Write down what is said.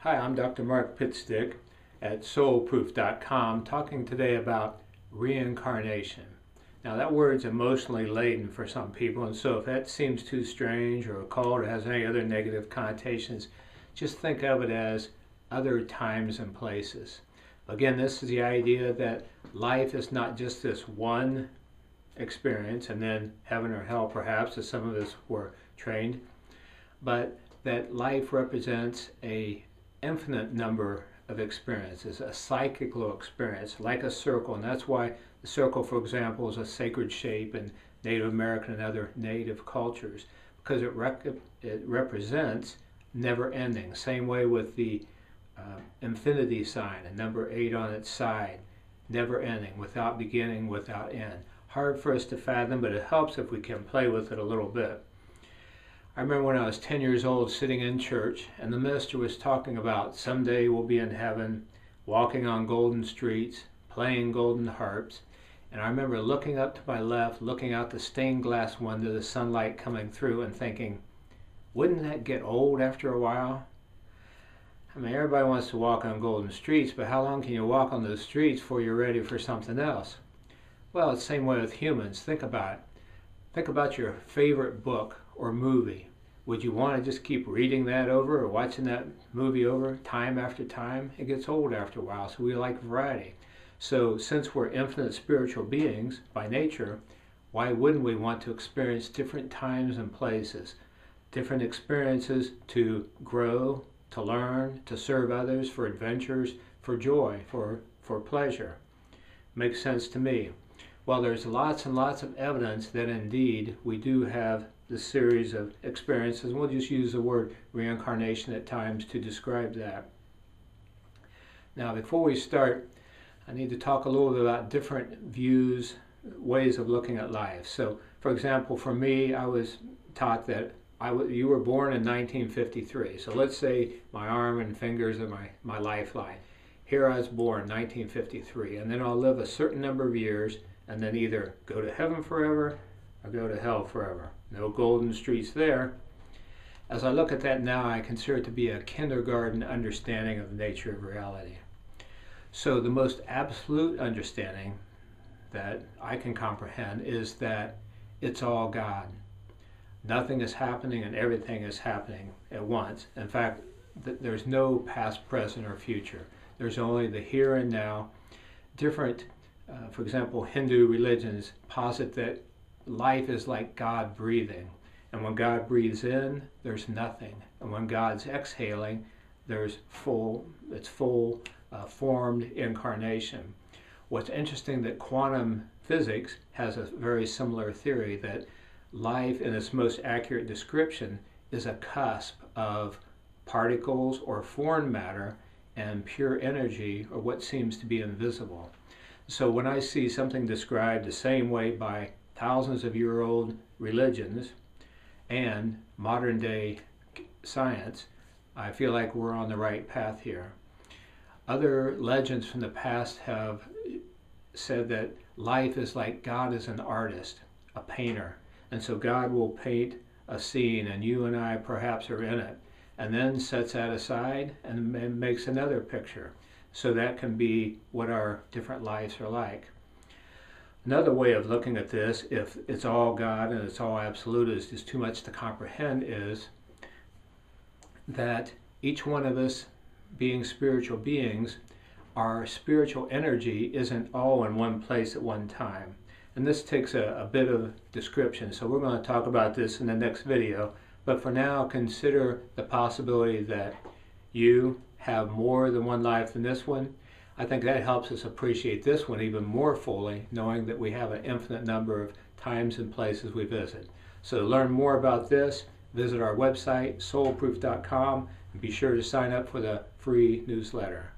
Hi, I'm Dr. Mark Pitstick at soulproof.com, talking today about reincarnation. Now that word's emotionally laden for some people, and so if that seems too strange or occult or has any other negative connotations, just think of it as other times and places. Again, this is the idea that life is not just this one experience and then heaven or hell perhaps, as some of us were trained, but that life represents a infinite number of experiences, a cyclical experience, like a circle, and that's why the circle, for example, is a sacred shape in Native American and other native cultures, because it represents never ending. Same way with the infinity sign, a number 8 on its side, never ending, without beginning, without end. Hard for us to fathom, but it helps if we can play with it a little bit. I remember when I was 10 years old sitting in church and the minister was talking about someday we'll be in heaven, walking on golden streets, playing golden harps. And I remember looking up to my left, looking out the stained glass window, the sunlight coming through, and thinking, wouldn't that get old after a while? I mean, everybody wants to walk on golden streets, but how long can you walk on those streets before you're ready for something else? Well, it's the same way with humans. Think about it. Think about your favorite book or movie. Would you want to just keep reading that over or watching that movie over time after time? It gets old after a while, so we like variety. So since we're infinite spiritual beings by nature, why wouldn't we want to experience different times and places, different experiences to grow, to learn, to serve others, for adventures, for joy, for pleasure? Makes sense to me. Well, there's lots and lots of evidence that indeed we do have this series of experiences. We'll just use the word reincarnation at times to describe that. Now, before we start, I need to talk a little bit about different views, ways of looking at life. So, for example, for me, I was taught that you were born in 1953. So let's say my arm and fingers are my lifeline. Here I was born 1953, and then I'll live a certain number of years and then either go to heaven forever or go to hell forever. No golden streets there. As I look at that now, I consider it to be a kindergarten understanding of the nature of reality. So the most absolute understanding that I can comprehend is that it's all God. Nothing is happening and everything is happening at once. In fact, there's no past, present, or future. There's only the here and now. Different, for example, Hindu religions posit that life is like God breathing. And when God breathes in, there's nothing. And when God's exhaling, there's it's full formed incarnation. What's interesting that quantum physics has a very similar theory that life in its most accurate description is a cusp of particles or foreign matter and pure energy, or what seems to be invisible. So when I see something described the same way by thousands of year-old religions and modern day science, I feel like we're on the right path here. Other legends from the past have said that life is like God is an artist, a painter, and so God will paint a scene and you and I perhaps are in it, and then sets that aside and makes another picture. So that can be what our different lives are like. Another way of looking at this, if it's all God and it's all absolute, is just too much to comprehend, is that each one of us being spiritual beings, our spiritual energy isn't all in one place at one time. And this takes a bit of description, so we're going to talk about this in the next video. But for now, consider the possibility that you have more than one life than this one. I think that helps us appreciate this one even more fully, knowing that we have an infinite number of times and places we visit. So to learn more about this, visit our website, soulproof.com, and be sure to sign up for the free newsletter.